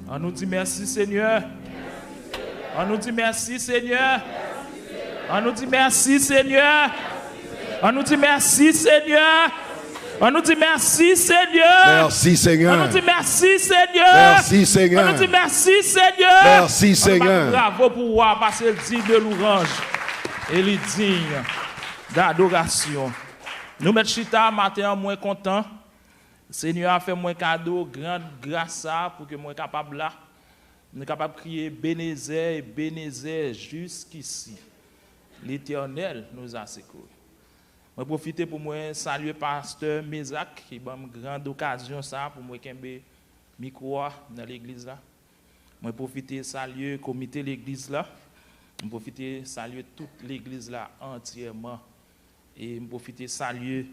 On nous dit merci Seigneur. On nous dit merci Seigneur. On nous dit merci Seigneur. On nous dit merci Seigneur. On nous dit merci Seigneur. Merci Seigneur. On nous dit merci Seigneur. Merci Seigneur. On nous dit merci Seigneur. Merci Seigneur. Bravo pour voir parce qu'il dit de louange et il digne d'adoration. Nous mettons chita matin moins content. Seigneur a fait moins cadeau, grande grâce pour que moi capable là, nous capable de crier Bénézer, Bénézer jusqu'ici. L'Éternel nous a secourus. Je profite pour moi saluer pasteur Mézac qui m'a une grande occasion ça pour moi kembe micro dans l'église là. Je profite saluer le comité de l'église là. Je profite saluer toute l'église là entièrement et je profite saluer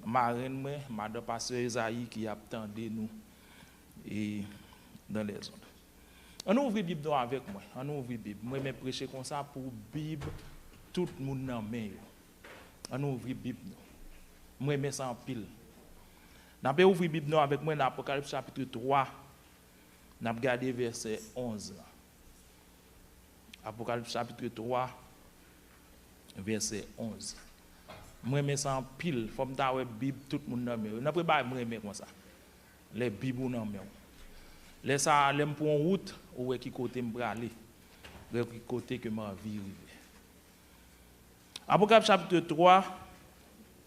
marraine moi madame pasteur Isaïe qui attendait nous et dans les ondes. On ouvre la Bible avec moi. On ouvre la Bible. Moi je prêcher comme ça pour Bible tout le monde dans main. On ouvre la Bible. Moi, je mets ça en pile. Nous avons ouvert la Bible avec moi dans Apocalypse chapitre 3. Nous avons regardé verset 11. Apocalypse chapitre 3, verset 11. Moi, je mets ça en pile. Il faut que la Bible, tout le monde dans la main. Nous avons pas comme ça. Les Bibles dans la main. Les ça, les pour en route, ou qui côté me aller. Ou qui côté que ma vie arrive. Apocalypse chapitre 3,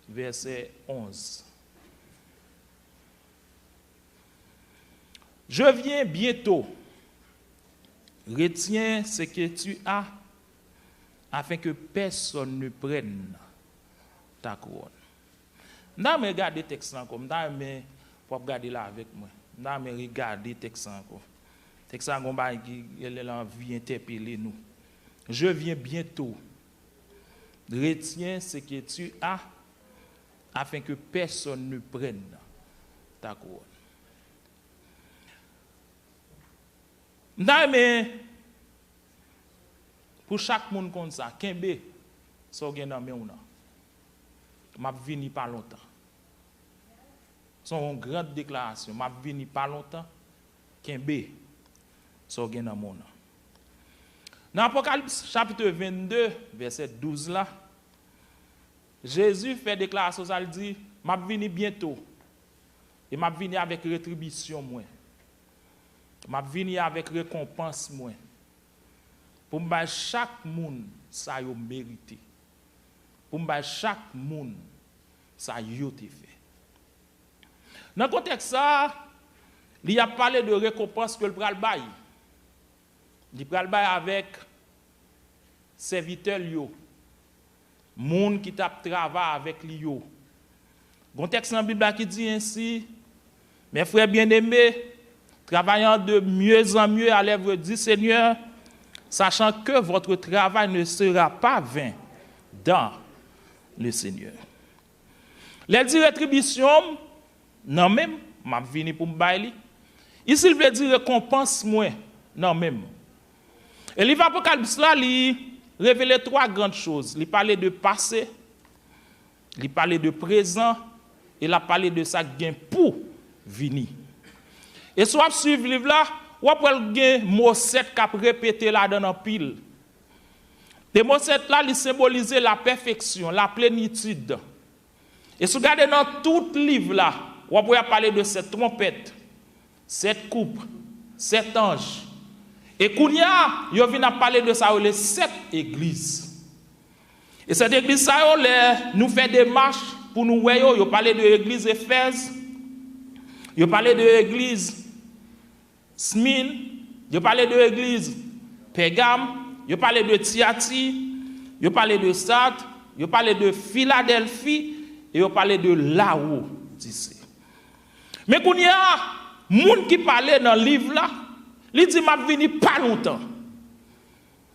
verset 11. Je viens bientôt. Retiens ce que tu as, afin que personne ne prenne ta couronne. Je vais regarder le texte encore. Je vais regarder là avec moi. Je vais regarder le texte encore. Le texte encore, il a envie d'interpeller nous. Je viens bientôt. Retiens ce que tu as afin que personne ne prenne ta couronne. Mais pour chaque monde comme ça, Kembe, ça gagne dans mes mains. M'a vini pas longtemps. C'est une grande déclaration. M'a vini pas longtemps. Kembe, ça gagne dans mon. Dans Apocalypse chapitre 22, verset 12 là, Jésus fait déclaration, ça dit, m'a vini bientôt. Et m'a vini avec rétribution moi. M'a vini avec récompense moi. Pour me chaque monde ça yo mérité. Pour me chaque monde ça yo te fait. Dans le contexte ça, il a parlé de récompense que le pral bail. Il pral bail avec serviteur yo. Monde qui t'a travaillé avec lui yo. Bon texte dans la Bible qui dit ainsi, mes frères bien-aimés, travaillant de mieux en mieux à l'œuvre du Seigneur, sachant que votre travail ne sera pas vain dans le Seigneur. Les dire rétribution, non même, m'a venu pour me bailler. Ici, il veut dire récompense moi, non même. Et livre Apocalypse là, il révèle trois grandes choses. Il parlait de passé, il parlait de présent, et il a parlé de ça gain pour venir. Et soit suivre livre là, ou après le mot 7 qu'a répété là dans un pile. Le mot 7 là, il symbolise la perfection, la plénitude. Et si vous regardez dans tout livre là, ou après parler de cette trompette, cette coupe, cet ange. Et Kounia, il vient parler de ça, les 7 églises. Et cette église ça, nous fait des marches pour nous voir, il parlait de l'église Éphèse, il parlait de l'église Smyrne, il parlait de l'église Pérgame, il parlait de Thyatire, il parlait de Sardes, il parlait de Philadelphie et il parlait de Laodicée. Mais quand il y a monde qui parlait dans le livre là, il dit m'a venu pas longtemps.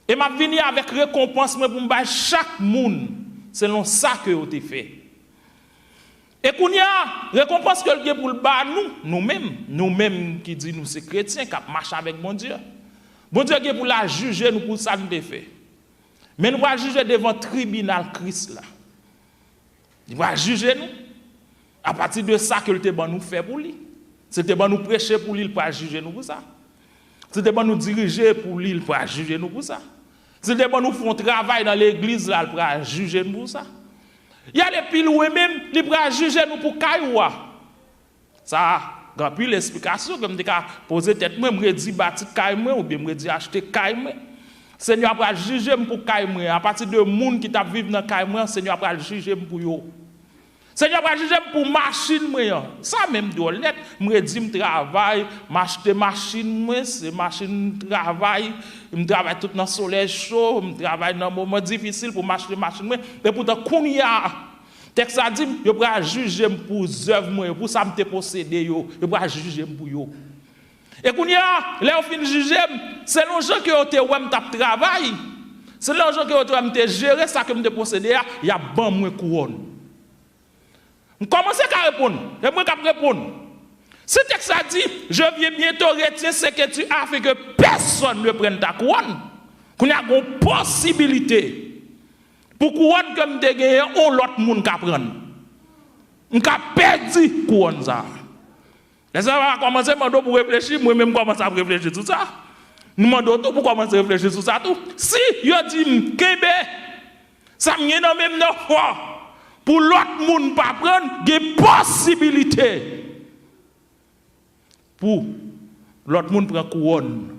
Et m'a venu avec récompense pour me chaque monde selon ça que vous avez fait. Et qu'on y a récompense que le pour le bas nous-mêmes qui dit nous c'est chrétiens qui marchent avec mon Dieu. Bon Dieu qui pour la juger nous pour ça nous avons fait. Mais nous va juger devant le tribunal Christ là. Il va juger nous à partir de ça que le bon nous fait pour lui. C'était bon nous prêcher pour lui, il va juger nous pour ça. Si c'est bon nous diriger pour l'île, pour juger nous pour ça. Si c'est bon nous faire un travail dans l'église, là, pour juger nous pour ça. Il y a les piles où même, ils pour juger nous pour Kaïwa. Ça, grand pile l'explication, comme je poser tête, moi, je dis bâtir Kaïwa, ou bien je dis acheter Kaïwa. Seigneur va juger pour Kaïwa. À partir de monde qui t'a vivre dans Kaïwa, Seigneur va juger pour eux. Seigneur va juger pour machine moi. Ça même de honnête, me dit me travail, m'acheter machine moi, c'est machine travail, me travaille tout dans soleil chaud, me travaille dans moment difficile pour m'acheter machine moi. Mais pourtant kounya texte a dit yo va juger pour œuvre moi, pour ça me posséder yo va juger pour yo. Et kounya là on fin juger, c'est les gens qui ont te ouais t'a travail. C'est les gens qui ont te gérer ça que me posséder, il y a ban moi couronne. Commencez à répondre. Et moi, je répondre. Ce texte a dit, je viens bientôt retirer ce que tu as fait que personne ne prenne ta couronne. Qu'on a une possibilité. Pour couronne comme tu as gagné, on l'autre monde qui prendre. On a perdu couronne ça. Et ça va commencer pour réfléchir, moi-même commencer à réfléchir tout ça. Nous demandons tout pour commencer à réfléchir tout ça tout. Si yo dit Kébé, ça me dans même 9 fois. Pour l'autre monde pas prendre des possibilités. Pour l'autre monde prend couronne.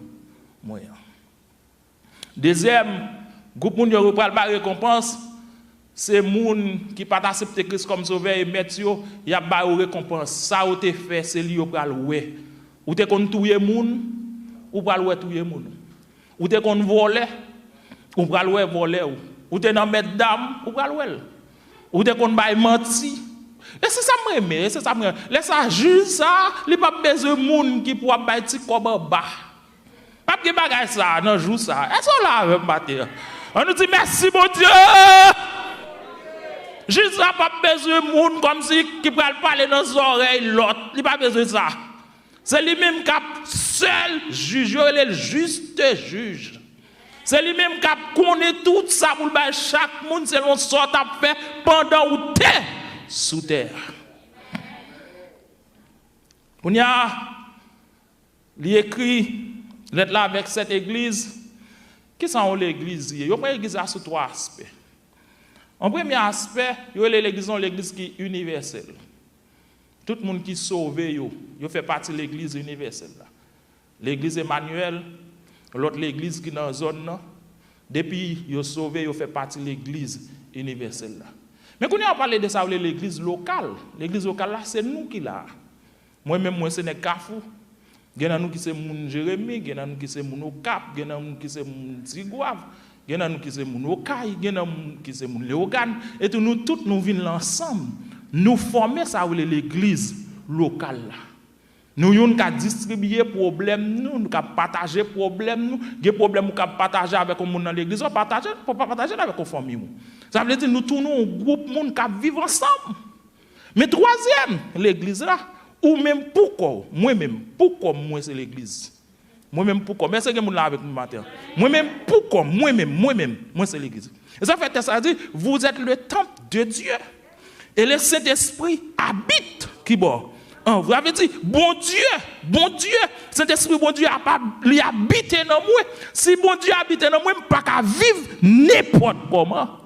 Deuxième groupe monde yo pral ba récompense, c'est monde qui pas accepter Christ comme sauveur et maître yo, y a ba récompense. Ça ou te fait, c'est li yo pral ouais. Ou te kon touyer monde, ou pral ouais touyer monde. Ou te kon voler, ou pral ouais voler ou te nan mettre dame, ou pral ouais. Ou te kon bay menti. Et c'est ça me remet, c'est ça me remet. Laisse ça juge ça, il pas besoin de monde qui pour bay ti kob bas. Pas que bagay ça, non joue ça. Est-ce qu'on là avec matin? On nous dit merci mon Dieu. Juste ça pas besoin de monde comme si qui pour parler dans les oreilles l'autre, il pas besoin de ça. C'est lui-même qui seul juge, le juste juge. C'est lui-même qui connaît tout ça pour chaque monde selon ce qu'il a fait pendant où tu es sous terre. On y a écrit là avec cette église. Qui sont l'église? Il y a l'église sous 3 aspects. En premier aspect, il y a l'église qui est universelle. Tout le monde qui est sauvé, il fait partie de l'église universelle. L'église Emmanuel. L'autre l'église qui est dans la zone, depuis qu'ils sont sauvés, ils font partie de l'église universelle. Mais quand on parle de ça, l'église locale, là, c'est nous qui là. Moi-même, moi, c'est Kafou. Il y a nous qui c'est mon Jérémie, il y a nous qui c'est mon Cap, il y a nous qui c'est mon Tigouave, il y a nous qui c'est mon Okaï, il y a nous qui c'est mon Léogane. Et nous tous, nous venons ensemble. Nous former ça, l'église locale là. Nous avons distribué problème, nous avons partagé problème, nous des problèmes nous avons partagé avec les gens dans l'église, on partage avec les familles. Ça veut dire que nous tournons un groupe de monde qui vivent ensemble. Mais troisième, l'église là, ou même pourquoi, moi-même, pourquoi moi c'est l'église. Moi-même pourquoi, mais c'est que nous là avec nous matin. Moi-même pourquoi, moi c'est l'église. Et ça fait ça dit, vous êtes le temple de Dieu. Et le Saint-Esprit habite qui bord. Vous avez dit, bon Dieu, Saint-Esprit, bon Dieu, il habite dans moi. Si bon Dieu habite dans moi, je ne peux pas vivre n'importe comment.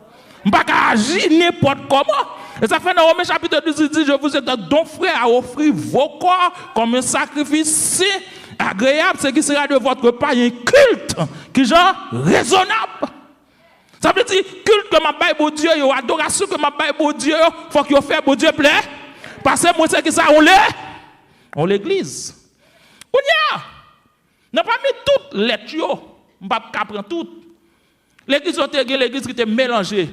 Je ne peux pas agir n'importe comment. Et ça fait dans Romains chapitre 12, dit, je vous ai donc frère à offrir vos corps comme un sacrifice agréable, ce qui sera de votre part un culte qui genre raisonnable. Ça veut dire, culte que ma baille bon Dieu, adoration que ma baille bon Dieu, il faut qu'il fasse bon Dieu plaît. Parce que moi, c'est que ça, on l'église. On y a. N'a pas mis toutes les tuyaux. On ne peut pas prendre toutes. L'église qui était mélangée.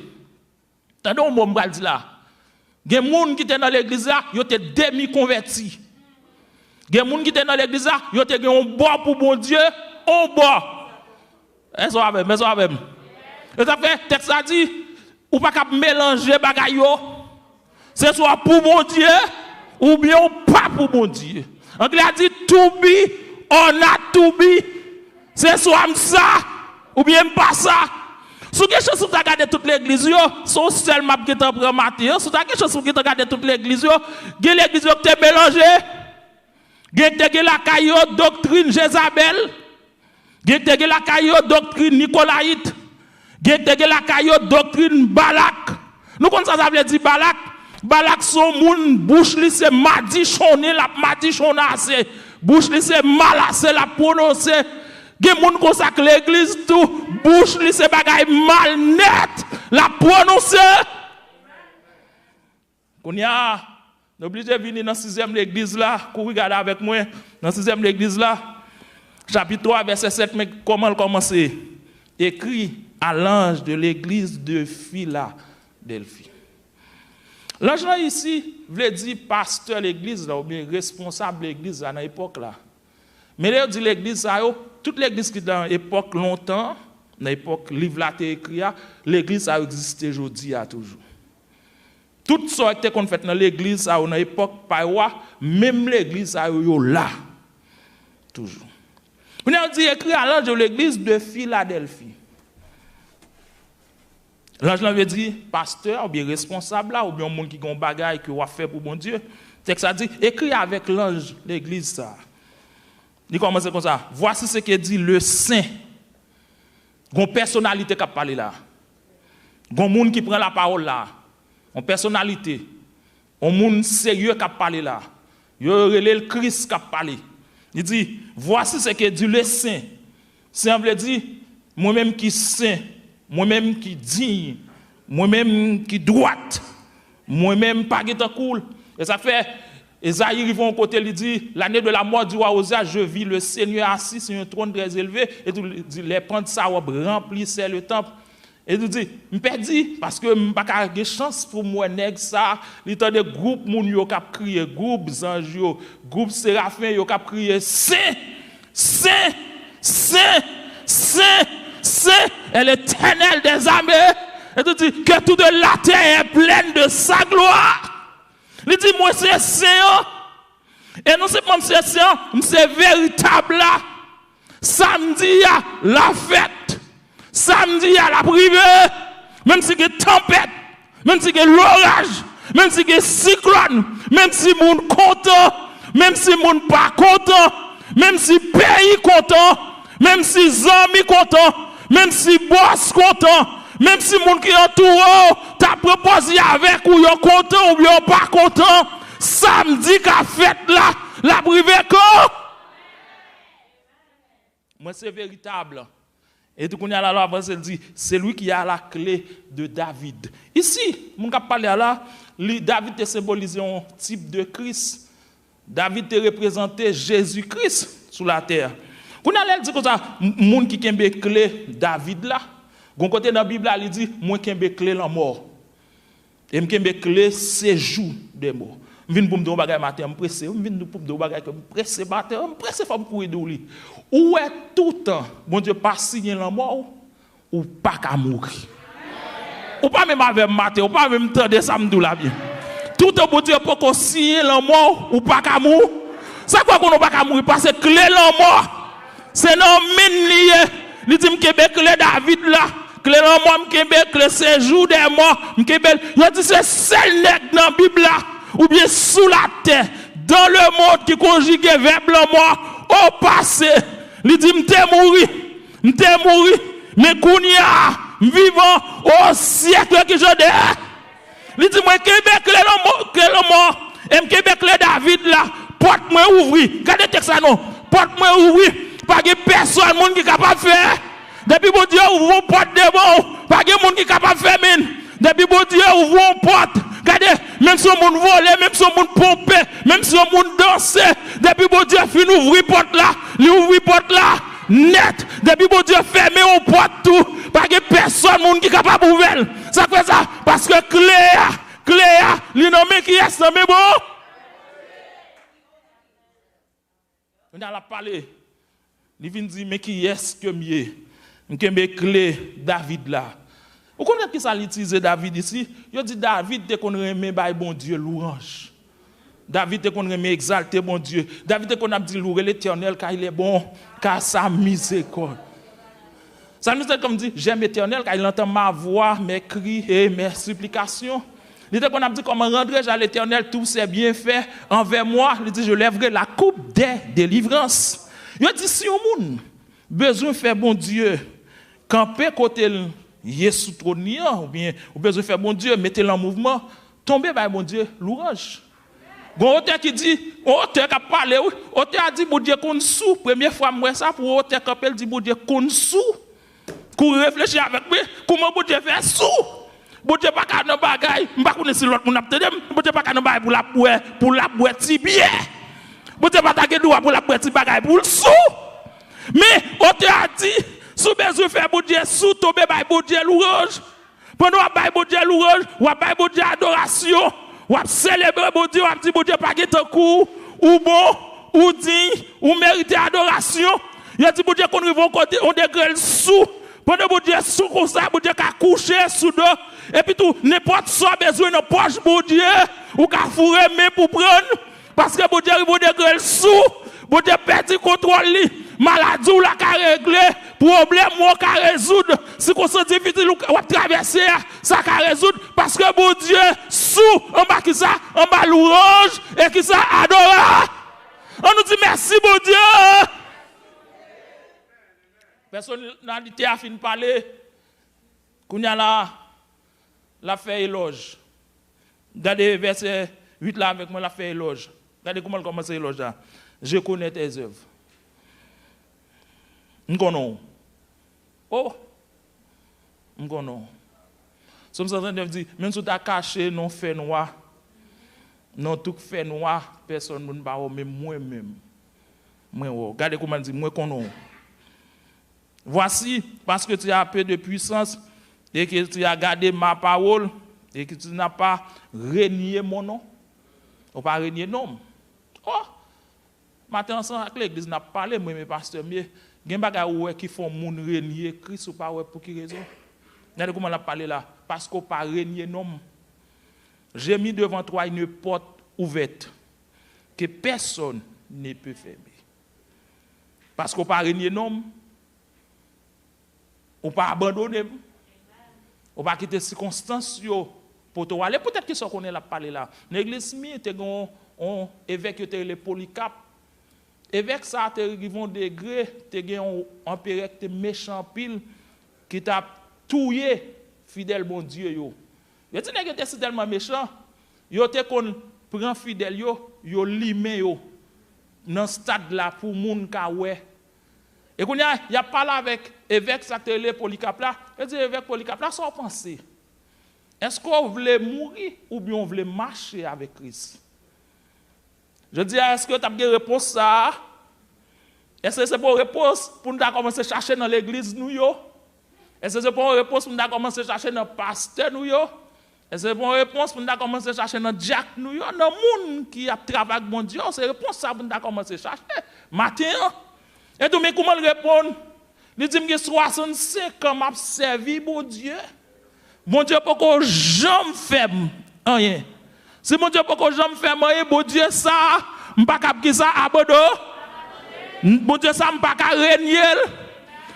Tandis que on dit là. Il y a des gens qui étaient dans l'église là, ils étaient demi-convertis. Il y a des gens qui étaient dans l'église là, ils étaient un bois pour bon Dieu, un bois. Est-ce que vous et ça fait, texte a dit, ou pas qu'à mélanger bagaille yo. C'est soit pour mon Dieu, ou bien pas pour mon Dieu. Anglais a dit, to be or not to be. C'est soit ça, ou bien pas ça. Si quelque chose que tu as regardé toute l'église, son seul map qui t'a pris matin, si tu as quelque chose que tu as regardé toute l'église, l'église qui t'a mélangé, qui t'a la caillou doctrine Jézabel, Gen te gen la kayo doctrine Nicolaïte. Gen te gen la kayo doctrine Balak. Nous connaissons ça veut dire Balak. Balak son moun bouche li c'est madichonné la madichonasse. Bouche li c'est malassé la prononcer. Gen moun kon sak l'église tout bouche li c'est bagay mal net la prononcer. Qu'on y a obligé venir dans 6e l'église là, qu'on regarde avec moi dans 6e l'église là. Chapitre 3 verset 7 mais comment commencer? Écrit à l'ange de l'église de Philadelphie. L'ange là ici veut dire pasteur l'église là ou bien responsable l'église à l'époque là. Mais là dit l'église ça toute l'église qui dans l'époque longtemps, dans l'époque livre là écrit l'église a existé aujourd'hui à toujours. Toutes sortes qu'on fait dans l'église à une époque par même l'église a là toujours. On a dit écrit à l'ange de l'église de Philadelphie. L'ange veut dire pasteur ou bien responsable là ou bien un monde qui a un bagage qui va faire pour bon Dieu. Texte ça dit écrit avec l'ange l'église ça. Il commence comme ça. Voici ce que dit le saint. Une personnalité qui a parlé là. Un monde qui prend la parole là. Une personnalité. Un monde sérieux qui a parlé là. Il y a le Christ qui a parlé. Il dit, voici ce que dit le saint. Saint veut dire, moi-même qui saint, moi-même qui digne, moi-même qui droite, moi-même pas qui cool. Et ça fait, Esaïe arrive au côté, il dit, l'année de la mort du roi Osia, je vis le Seigneur assis sur un trône très élevé, et il dit, les pans de sa robe remplissaient le temple. Et il dit, je perdu, parce que je n'ai pas de chance pour moi, nèg ça, il y a des groupes moun yo qui crié, groupes anges yo, groupes séraphins yo qui crié, Saint, Saint, Saint, Saint, Saint, est l'Éternel des armées. Et il dit, que toute la terre est pleine de sa gloire. Il dit, moi c'est Saint. Et non c'est pas c'est Saint, c'est véritable là. Samedi, la fête. Samedi, la privée. Même si il y a tempête, même si il y a l'orage, même si il y a cyclone, même si le monde content, même si le monde pas content, même si le pays content, même si les amis content, même si le boss content, même si le monde qui entoure t'a proposé avec ou yon content ou yon pas content, samedi qu'a fête là, la privée quoi? Moi c'est véritable. Et tout qu'on y a là avant c'est dit c'est lui qui a la clé de David. Ici, mon cap parler là, David te symbolisé un type de Christ. David te représenté Jésus-Christ sur la terre. Qu'on a l'air dit comme ça, monde qui kembe clé David là. Gon côté dans la Bible, il dit, moi kembe clé la mort. Et kembe clé séjour des morts. Je viens pour me dire bagay matin, je pressé, je viens pour me dire bagay que pressé matin, je pressé femme courir de lui. Ou est tout le temps, bon Dieu pas signer la mort ou pas qu'à mourir. Ou pas même avec matin, ou pas même tendre ça me dit là bien. Tout le temps bon Dieu pour qu'on signe la mort ou pas qu'à mourir. C'est quoi qu'on pas qu'à mourir parce que clé la mort. C'est non mine lié. Il dit me clé David là. Clé la mort me clé séjour des morts. Il dit c'est seul nèg dans la Bible là. Ou bien sous la terre, dans le monde qui conjugue verbe la mort, au passé, il dit m'te mouri, mais kounya, vivant au siècle que je dé. Il dit moi Québec le mort, et Québec le David là, porte moi ouvri. Regardez texte ça non, porte moi ouvri, pas que personne monde qui capable faire. Depuis bon Dieu ouvre porte devant, pas que monde qui capable faire mine. Depuis bon Dieu ouvre porte. Regardez, même si on monde volé, même si on monde pompé, même si on monde dansé, depuis bon Dieu fin ouvrir porte là, il ouvrir porte là, net. Depuis bon Dieu fermer on porte tout, pas que personne monde qui est capable d'ouvrir. Ça fait ça parce que Cléa, il nommé qui est mais bon. On a parlé. Il vient dire mais qui est-ce que mieux? M'kembe clé David là. Vous connaissez qui ça l'utilise David ici? Il dit David te qu'on remet by bon Dieu louange. David te qu'on remet exalter bon Dieu. David te qu'on a dit louer l'Éternel car il est bon, car sa miséricorde. Sa miséricorde comme dit j'aime l'Éternel car il entend ma voix, mes cris et mes supplications. Il dit qu'on a dit comment rendrai-je à l'Éternel tous ses bienfaits envers moi. Il dit je lèverai la coupe des délivrances. Il dit si au monde besoin faire bon Dieu camper côté Yesu trônier ou bien ou besoin faire bon Dieu mettez en mouvement tomber par bon Dieu louange. Gon auteur qui dit auteur qui a parlé auteur a dit bon Dieu qu'on sous première fois moi ça pour auteur camper dit bon Dieu qu'on sous pour réfléchir avec moi comment bon Dieu fait sous bon Dieu pas ka nan bagay m'pa connait si l'autre moun a tande bon Dieu pas ka nan bagay pour la boire tibia bon Dieu pas ta droit pour la boire ti bagay pour sous mais auteur a dit sous besoin faire bon Dieu sous tomber by bon Dieu louange pendant by bon Dieu louange ou by bon Dieu adoration ou célébrer bon Dieu ou dit bon Dieu pas tant coup ou bon ou digne ou mériter adoration il a dit bon Dieu qu'on arrive côté on degré sous pendant bon Dieu sous comme ça bon Dieu qu'a couché sous dos et puis tout n'importe ça besoin dans poche bon Dieu ou qu'a fourrer mais pour prendre parce que bon Dieu arrive au degré sous bon Dieu perdre contrôle maladie ou la ka régler problème ou ka résoudre si qu'on se difficile ou traverser ça ka résoudre parce que bon Dieu sous en bas qui ça en bas louange et qui ça adore on nous dit merci bon Dieu personne n'a dit à fin parler qu'on y a là la fait éloge regardez verset 8 là avec moi la fait éloge regardez comment elle commence l'éloge là je connais tes œuvres. M'konon. Oh. M'konon. Somme 139 dit même si tu as caché non fait noir non tout fait noir personne ne va pas même moi-même. Moi regardez comment il dit moi konon. Voici parce que tu as peu de puissance et que tu as gardé ma parole et que tu n'as pas renié mon nom. Ou pas renié nom. Oh. Matin ensemble avec l'église n'a parlé moi mes pasteurs mais gen bagay ouais qui font moun renier Christ ou pas ouais pour qui raison. Regardez comment on a parlé là parce qu'on pas renier nom. J'ai mis devant toi une porte ouverte que personne ne peut fermer. Parce qu'on pas renier nom. On pas abandonner. On pas quitter circonstances pour te aller peut-être que ça connaît la parler là. L'église mi était on évêque était le Polycarpe. Évêque ça te arrivé un degré te gen un empereur te méchant pile qui t'a tué fidèle bon Dieu yo. Yo ti nèg était tellement méchant, yo te kon prend fidèle yo limé yo dans stade là pour moun ka wè. Et qu'on y a parlé avec évêque ça te le Polycarpe là, il dit évêque Polycarpe là ça penser. Est-ce qu'on voulait mourir ou bien on voulait marcher avec Christ? Je dis, est-ce que tu as une réponse ça? Est-ce que c'est pour une réponse pour nous commencer à chercher dans l'église nous? Est-ce que c'est pour une réponse pour nous commencer à chercher dans le pasteur nous? Est-ce que c'est pour une réponse pour nous commencer à chercher dans le diacre nous? Dans le monde qui a travaillé avec mon Dieu, c'est une réponse ça pour nous commencer à chercher. Matin, et tout, mais comment répondre? Il dit que 65 ans m'a servi mon Dieu. Mon Dieu, pourquoi jamais fait rien? Si mon Dieu pourquoi jamais fait rien, mon Dieu ça, m'pas cap qui ça abandon. Mon Dieu ça m'pas ka régner.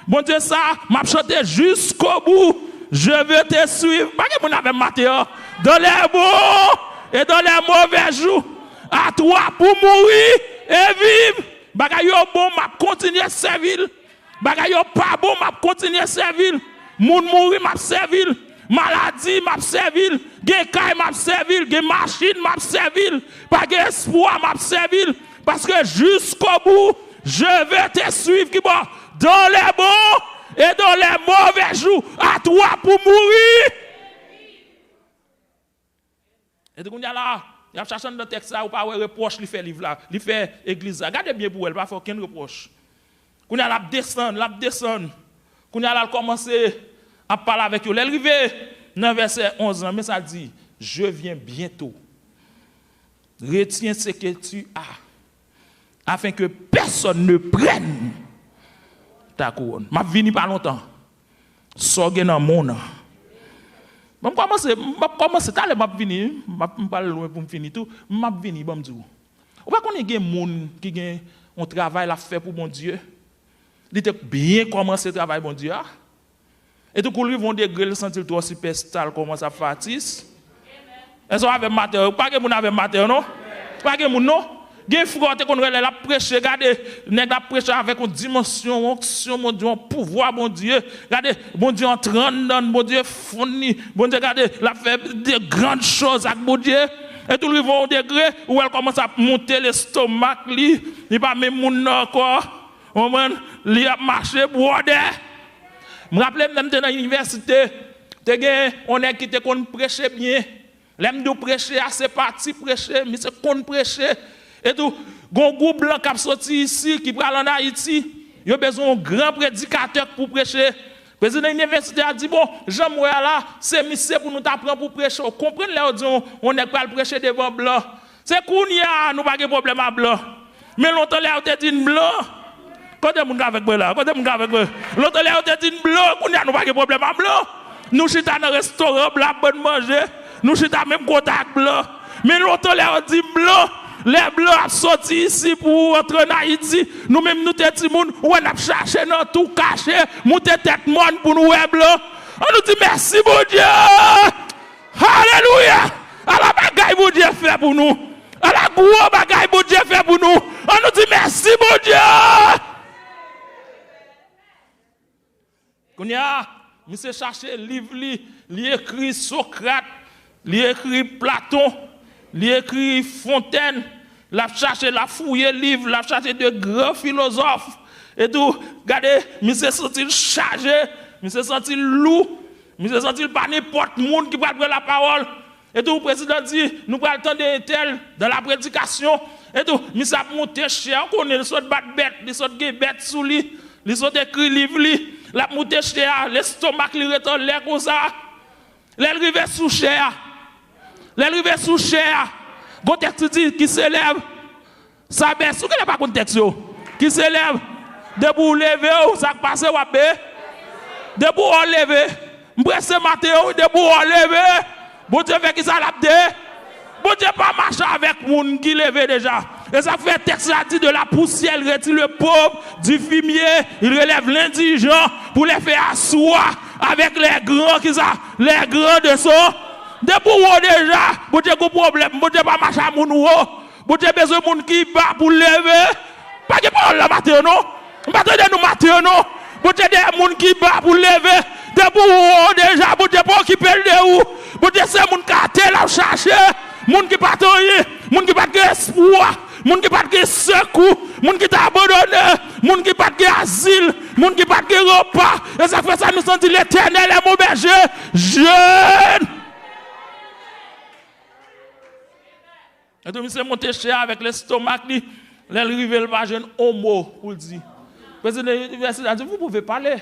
Mon Dieu ça, m'a chanter jusqu'au bout. Je veux te suivre. Pas que mon avait maté dans les bons et dans les mauvais jours. À toi pour mourir et vivre. Bagay yo bon m'a continuer à servir. Bagay yo pas bon m'a continuer à servir. Moun mourir m'a servir. Maladie m'a servir, gen kay m'a servir, gen machine m'a servir, pas gen espoir m'a servir parce que jusqu'au bout je vais te suivre qui bon dans les bons et dans les mauvais jours à toi pour mourir. Et donc là, il y a cherché dans le texte ça ou pas reproche li fait livre là, li fait église là. Regardez bien pour elle, pas faire aucun reproche. Qu'on a la descendre. Qu'on a là commencer à parler avec eux. L'arrivée dans verset 11, mais ça dit, je viens bientôt. Retiens ce que tu as, afin que personne ne prenne ta couronne. Je ne viens pas longtemps. Sorgez dans mon nom. Je commence à venir, je parle loin pour me finir tout, je venir, je dis. Ou pas qu'on ait des gens qui ont un travail à faire pour mon Dieu. Il était bien commencé le travail, mon Dieu. Et tout le monde vont dégrer sentir toi superstar comment ça fatise. Est-ce qu'on avait matin? Pas que vous avez matin non? Pas que vous non? Gen frère qu'on la prêcher, regardez, nèg la prêcher avec une dimension, onction, mon Dieu, un pouvoir, mon Dieu. Regardez, mon Dieu entrant dans, mon Dieu fourni, mon Dieu, regardez, la fait de grandes choses avec mon Dieu. Et tout le monde au degré où elle commence à monter l'estomac, il pas même mon encore. Il a marché pour je me rappelle même dans l'université, on est qui te qu'on prêcher bien. L'aime de prêcher, assez parti prêcher, mais c'est qu'on prêcher. Et tout, gon groupe blanc qui a sorti ici, qui parle en Haïti, il a besoin d'un grand prédicateur pour prêcher. Le président de l'université a dit, bon, Jean-Moué là, c'est monsieur pour nous apprendre pour prêcher. Comprenez là, on n'est pas prêcher devant blanc. C'est qu'on y a, nous pas de problème à blanc. Mais longtemps là, on a dit blanc. Quand on est avec moi là, quand on est avec moi, longtemps là, on a dit blanc, qu'on y a, nous pas de problème à blanc. Nous sommes dans un restaurant blanc, bon manger. Nous sommes dans le même contact blanc. Mais longtemps là, on dit blanc. Les blancs sont sortis ici pour entrer en Haïti. Nous-mêmes, nous sommes des gens qui ont cherché dans tout caché, monter tête monde pour nous, les blancs. On nous dit merci, mon Dieu. Alléluia. À la bagaille, mon Dieu fait pour nous. À la gros bagaille, mon Dieu fait pour nous. On nous dit merci, mon Dieu. Quand il y a, monsieur cherché livre, il écrit Socrate, il écrit Platon. Il écrit Fontaine, il a cherché, il a fouillé livre, il a cherché de grands philosophes. Et tout, regardez, il s'est senti chargé, il s'est senti lourd, il s'est senti pas n'importe monde qui parle la parole. Et tout, le président dit, nous prenons le temps de tel dans la prédication. Et tout, il s'est monté cher, on connaît, il s'est bête, il s'est bête sous lui, il s'est écrit livre, il a monté cher, l'estomac, il retourne l'air comme ça. Il est arrivé sous cher. L'arrivée sous cher, le texte dit qui s'élève, ça baisse, ou qu'il n'y a pas de texte, qui s'élève, debout lever, ça passe, ou à debout lever, m'presse matin, debout lever, bon Dieu fait qui ça l'abdé, bon Dieu pas marcher avec moun qui lève déjà. Et ça fait texte là dit de la poussière, il retire le pauvre, du fumier, il relève l'indigent pour les faire asseoir avec les grands qui ça, les grands de son. Depuis déjà, vous avez un problème, vous n'avez pas marché à mon ou, vous avez besoin de monde qui bat pour lever. Pas de parole là, Mathieu, non? Pas de nous, Mathieu, non? Vous avez des gens qui bat pour lever. Depuis déjà, vous n'avez pas occupé le où? Vous avez ces gens qui ont cherché, des gens qui pas rien, des gens qui pas d'espoir, des gens qui pas de secours, des gens qui t'ont abandonné, des gens qui pas d'asile, des gens qui pas de repas. Et ça fait ça, nous sentir l'éternel est mon berger, jeune. Et donc, il monté cher avec l'estomac, il est arrivé le pas jeune homo pour dire. Le président de l'université a dit, vous pouvez parler.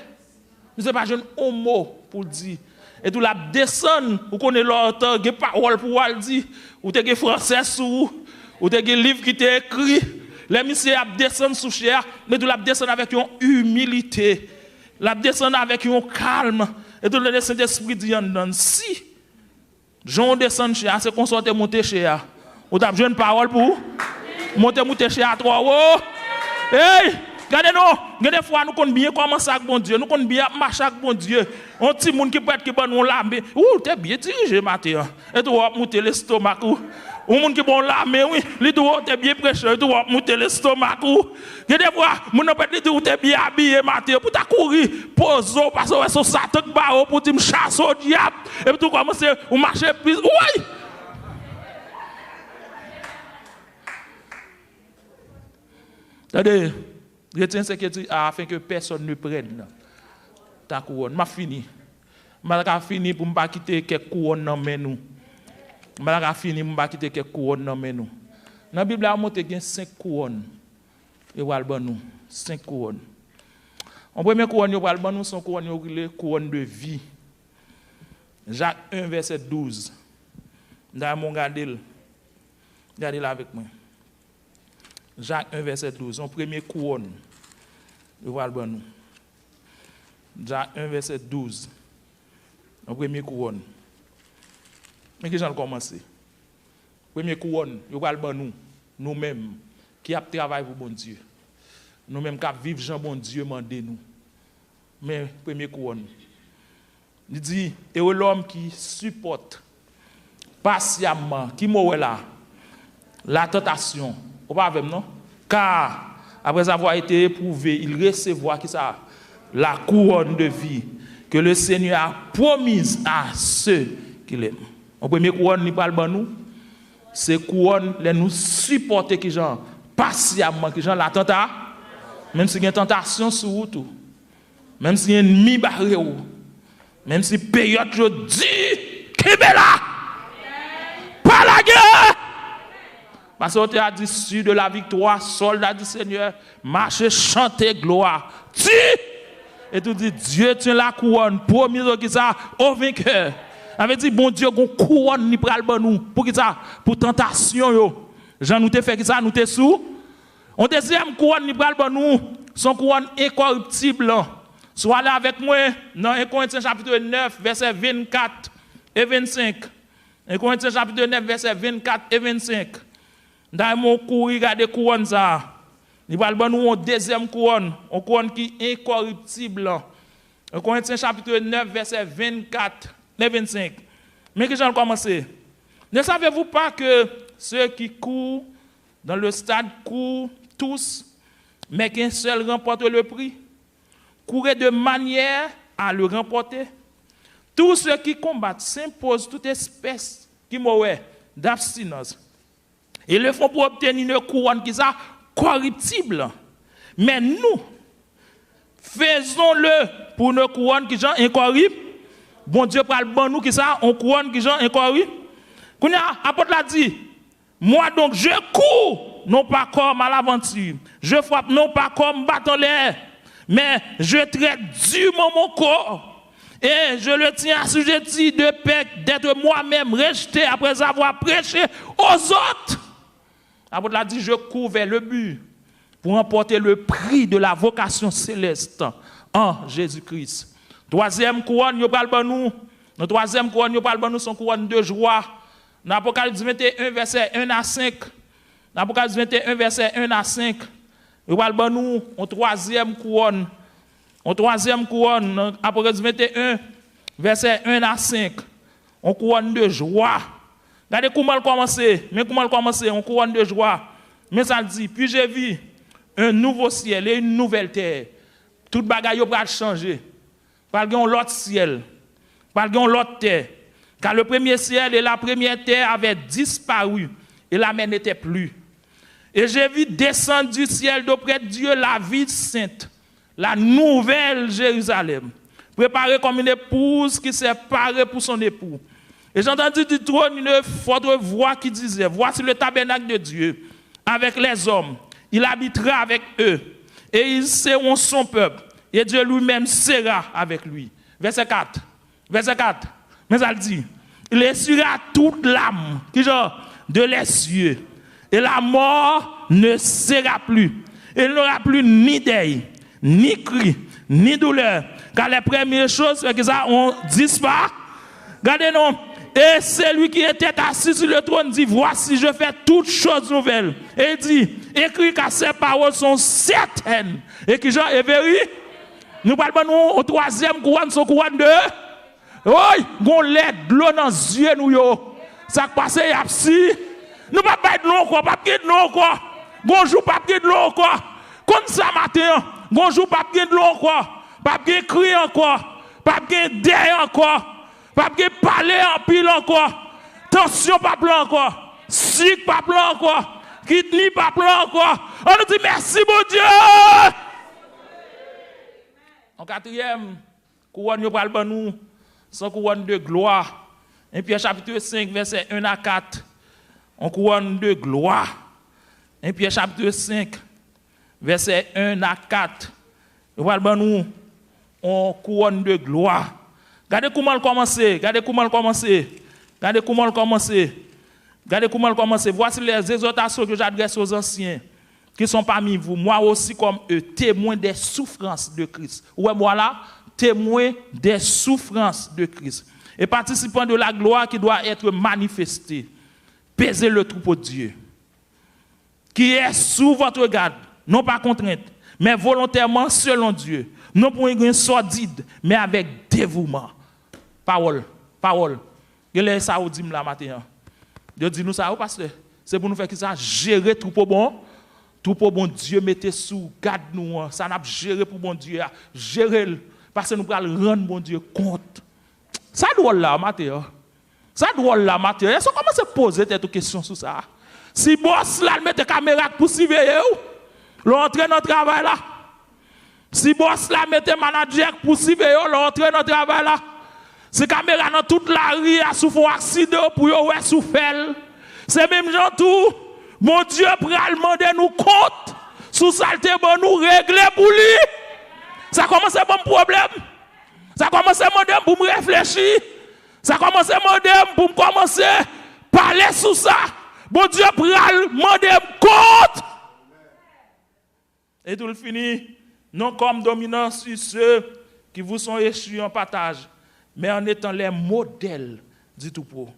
Vous n'êtes pas jeune homo pour dire. Et tout la descend, vous connaissez l'auteur, vous avez parole pour le dire, vous avez français sous, vous avez des livres qui étaient écrits. Les messieurs descendent sous cher, mais tout la descend avec une humilité. La descend avec un calme. Et tout le Saint-Esprit dit, si Jean descend cher, c'est qu'on sorte monter cher. Vous avez une parole pour monter chez à trois. Hey, regardez-nous, des fois nous connaissons bien comment ça avec bon Dieu, nous connaissons bien marcher avec bon Dieu. Un petit monde qui peut être qui peut nous l'armée. Ouh, t'es bien dirigé matin. Et tu vas monter l'estomac ou monde qui bon l'armée oui, lui doit t'es bien prêché, tu vas monter l'estomac ou. Des fois, mon peut être dit t'es bien habillé matin pour ta courir, pose parce que son satan ba pour dire chasse au diable et puis tu commences à marcher plus. Oui. Attendez, retiens ce que tu as afin que personne ne prenne ta couronne. Je fini. Je fini pour ne pas quitter quelques couronnes dans mes nous. Je fini pour ne pas quitter quelques couronnes dans mes nous. Dans la Bible, il y a 5 couronnes. Et nous 5 couronnes. En première couronne, nous sont couronne de vie. Jacques 1, verset 12. Regardez là avec moi. Jacques 1, verset 12, son premier couronne. Jacques 1, verset 12, son premier couronne. Mais qui j'en commencé? Premier couronne, nous-mêmes, qui avons travaillé pour bon Dieu. Nous-mêmes qui vivons Jean bon Dieu, mandé nous. Mais premier couronne. Il dit, et l'homme qui supporte patiemment, qui mourra là, la tentation Ou pas avec non? Car après avoir été éprouvé, il recevra qui ça? La couronne de vie que le Seigneur a promise à ceux qui l'aiment. En premier couronne, il parle de nous. C'est couronne, les nous supporter qui gens patiemment, qui gens la tentation. Même s'il y a une tentation sur vous tout. Même s'il y a un ennemi barré ou. Même si période je dis, qui est là? Pas la guerre! Parce qu'on a dit, sur de la victoire, soldat du Seigneur, marchez, chantez gloire. Et tout dit, Dieu tient la couronne, promis qui ça, au vainqueur. Avait dit, bon Dieu, qu'on couronne, ni pral bon nous. Pour qui ça? Pour tentation, yo. Jean nous te fait qui ça, nous te sous. On deuxième couronne, ni pral bon nous. Son couronne incorruptible. Soit là avec moi, dans 1 Corinthiens chapitre 9, verset 24 et 25. 1 Corinthiens chapitre 9, verset 24 et 25. Dans mon cours, regardez couronne ça. Il va le nous une deuxième couronne, une couronne qui est incorruptible. 1 Corinthiens chapitre 9, verset 24 et 25. Mais que j'en commence. Ne savez-vous pas que ceux qui courent dans le stade courent tous, mais qu'un seul remporte le prix? Courez de manière à le remporter. Tous ceux qui combattent s'imposent toute espèce qui m'aurait d'abstinence. Et le font pour obtenir une couronne qui est corruptible. Mais nous, faisons-le pour une couronne qui est incorruptible. Bon Dieu parle bon nous qui ça, on couronne qui est incorruptible. Quand l'apôtre l'a dit, moi donc je cours, non pas comme à l'aventure. Je frappe non pas comme battant l'air, mais je traite durement mon corps. Et je le tiens assujetti de paix d'être moi-même rejeté après avoir prêché aux autres. L'apôtre l'a dit, je cours vers le but pour remporter le prix de la vocation céleste en Jésus-Christ. Troisième couronne, nous parlons nous. Notre troisième couronne, nous parlons nous, son couronne de joie. Dans l'Apocalypse 21, verset 1 à 5. Dans l'Apocalypse 21, verset 1 à 5. Nous parlons nous, en troisième couronne. En troisième couronne, dans l'Apocalypse 21, verset 1 à 5. On couronne de joie. Regardez comment elle commence. Mais comment elle commence? On couronne de joie. Mais ça dit, puis j'ai vu un nouveau ciel et une nouvelle terre. Toute bagaille va changer. Par l'autre ciel. Par l'autre terre. Car le premier ciel et la première terre avaient disparu et la mer n'était plus. Et j'ai vu descendre du ciel d'auprès de Dieu la ville sainte, la nouvelle Jérusalem, préparée comme une épouse qui s'est parée pour son époux. Et j'ai entendu du trône une forte voix qui disait, voici le tabernacle de Dieu avec les hommes. Il habitera avec eux et ils seront son peuple. Et Dieu lui-même sera avec lui. Verset 4. Verset 4. Mais elle dit, il essuiera toute l'âme de les yeux. Et la mort ne sera plus. Il n'aura plus ni deuil, ni cri, ni douleur. Car les premières choses que ça ont disparu. Regardez-nous. Et celui qui était assis sur le trône dit, voici, je fais toutes choses nouvelles. Et il dit, écrit car ces paroles sont certaines. Et qui Jean est vérifié. Nous parlons au troisième couronne, son couronne de... Oui, gon lait de l'eau dans les yeux nous yo. Ça passe y a si. Nous pas de l'eau quoi, pas de l'eau quoi. Bonjour pas de l'eau quoi. Comme ça matin, bonjour pas de l'eau quoi. Pas de crier encore. Pas de deuil encore. Pas de parler en pile encore. Tension pas plan encore. Sick pas plan encore. Kidney pas plan encore. On nous dit merci mon Dieu. En quatrième, couronne nous parle de nous. Son couronne de gloire. Et puis chapitre 5, verset 1 à 4. On couronne de gloire. Et puis chapitre 5, verset 1 à 4. On parle de nous. On couronne de gloire. Regardez comment elle commence. Regardez comment elle commence. Regardez comment elle commence. Regardez comment elle commence. Voici les exhortations que j'adresse aux anciens qui sont parmi vous. Moi aussi comme eux, témoins des souffrances de Christ. Ouais, voilà. Témoin des souffrances de Christ et participant de la gloire qui doit être manifestée. Pesez le troupeau de Dieu qui est sous votre garde, non pas contrainte, mais volontairement selon Dieu, non pour une gain sordide, mais avec dévouement. Parole. Et là, ça vous dit la matin. Je dis nous ça, pasteur. C'est pour nous faire qui ça gérer troupeau bon. Troupeau bon Dieu mettez sous garde nous. Ça n'a pas géré pour bon Dieu. Gérer parce que nous allons rendre bon Dieu compte. Ça doit là matin. Ça doit là matin. Est-ce qu'on commence à poser des questions sur ça? Si boss là met caméra pour surveiller l'entrée dans le travail là. Si boss là met manager pour surveiller l'entrée dans le travail là. Si caméra dans toute la rue a souffert un accident pour yo ouais souffert. C'est même gens tout. Mon Dieu pral demander nous compte sous saleté bon nous régler pour lui. Ça commence à bon problème. Ça commence à demander pour me réfléchir. Ça commence à demander pour me commencer à parler sur ça. Bon Dieu pral demander compte. Et tout le fini. Non comme dominant sur ceux qui vous sont échus en partage, mais en étant les modèles du troupeau.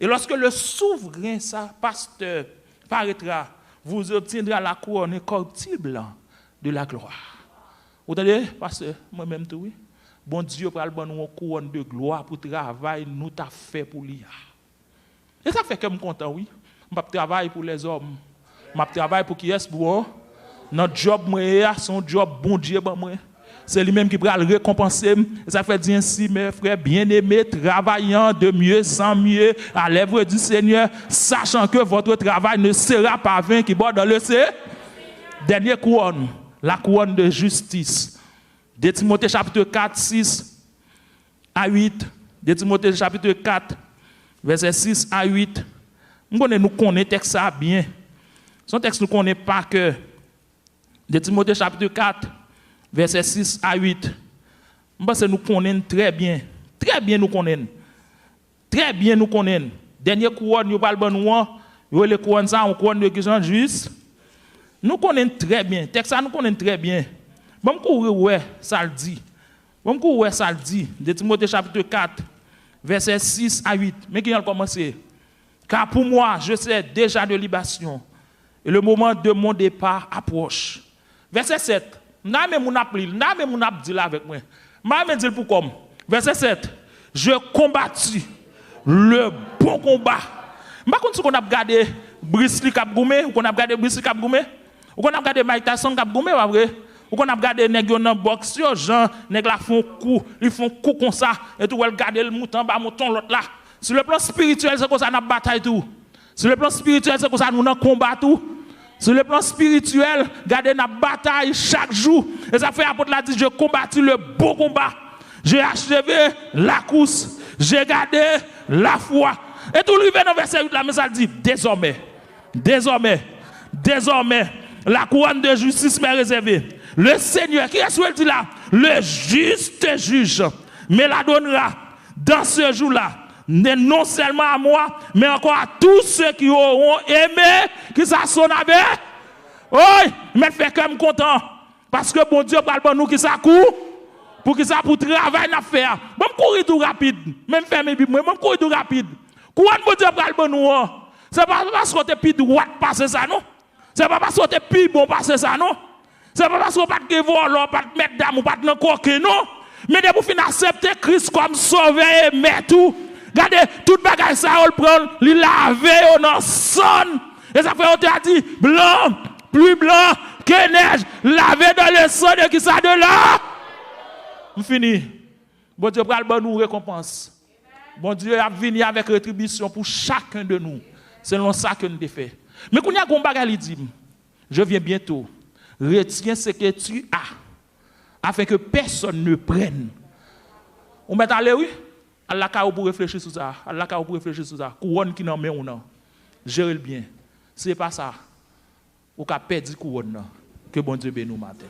Et lorsque le souverain, ça, pasteur, paraîtra, vous obtiendrez la couronne incorruptible de la gloire. Vous entendez, pasteur, moi-même tout, oui. Bon Dieu, pour nous une couronne de gloire pour le travail, nous t'a fait pour lui. Et ça fait que je suis content, oui. Je travaille pour les hommes. Je travaille pour qui est-ce pour notre job, son job, bon Dieu, moi. C'est lui-même qui va le récompenser. Et ça fait dire ainsi, mes frères bien-aimés, travaillant de mieux en mieux à l'œuvre du Seigneur, sachant que votre travail ne sera pas vain qui borde dans le ciel. Dernière couronne, la couronne de justice. De Timothée chapitre 4, 6 à 8. De Timothée chapitre 4, verset 6 à 8. Nous connaissons le texte ça bien. Son texte nous connaît pas que. De Timothée chapitre 4, verset 6 à 8. Parce que nous connaissons très bien. Très bien nous connaissons. Très bien nous connaissons. Dernier couronne, nous parlons de nous. Le couronne ça, on couronne de gens juste. Nous connaissons très bien. Texte ça nous connaissons très bien. Bon courir ouais, ça le dit. Bon courir ouais, ça le dit. De Timothée chapitre 4, verset 6 à 8. Mais qui a commencé? Car pour moi, je sais déjà de libation. Et le moment de mon départ approche. Verset 7. N'a même mon appli, n'a même mon dit là avec moi. M'a même dit pour comme. Verset 7. Je combattu le bon combat. M'a contre qu'on a regardé Bruce Lee Cap Goumé, ou qu'on a regardé Bruce Lee Cap Goumé, ou qu'on a regardé Mike Tyson Cap Goumé, pas vrai? Ou qu'on a regardé nèg yo dans boxe, yo Jean, nèg la font coup, ils font coup comme ça et tout elle regarder le mouton bas mouton l'autre là. Sur le plan spirituel, c'est comme ça n'a bataille tout. Sur le plan spirituel, c'est comme ça nous dans combat tout. Sur le plan spirituel, gardez la bataille chaque jour. Et ça fait apôtre l'a dit, je combattu le beau combat. J'ai achevé la course. J'ai gardé la foi. Et tout le dans verset 8, la message dit, désormais, la couronne de justice m'est réservée. Le Seigneur, qui est ce qu'il dit là? Le juste juge me la donnera dans ce jour-là. Non seulement à moi, mais encore à tous ceux qui auront aimé, qui s'assoient avec. Oui, mais fait comme content. Parce que bon Dieu parle pour nous qui ça court, pour qui ça pour travail à faire. Même courir tout rapide, même faire mes bibles, même courir tout rapide. Quoi bon Dieu parle pour nous? C'est pas parce qu'on est plus droit passer ça, non? C'est pas parce qu'on est plus bon passer ça, non? C'est pas parce qu'on pas de voler, pas de mettre d'âme, pas de coquer, non? Mais de vous finir accepter Christ comme sauveur et maître tout. Regardez, toute bagaille ça, on le prend, il lave, on en sonne. Et ça fait, on t'a dit, blanc, plus blanc que neige, lavé dans le sang de qui ça de là. On finit. Bon Dieu, pral bon nous récompense. Bon Dieu a venu avec rétribution pour chacun de nous. Selon ça que nous avons fait. Mais quand il y a un bagage, il dit, je viens bientôt. Retiens ce que tu as, afin que personne ne prenne. On met aller, oui? Allah pour réfléchir sur ça. Allah pour réfléchir sur ça. Couronne qui n'en met ou non. Gérez le bien. C'est pas ça. Ou qu'à perdre couronne. Que bon Dieu bénisse nous matin.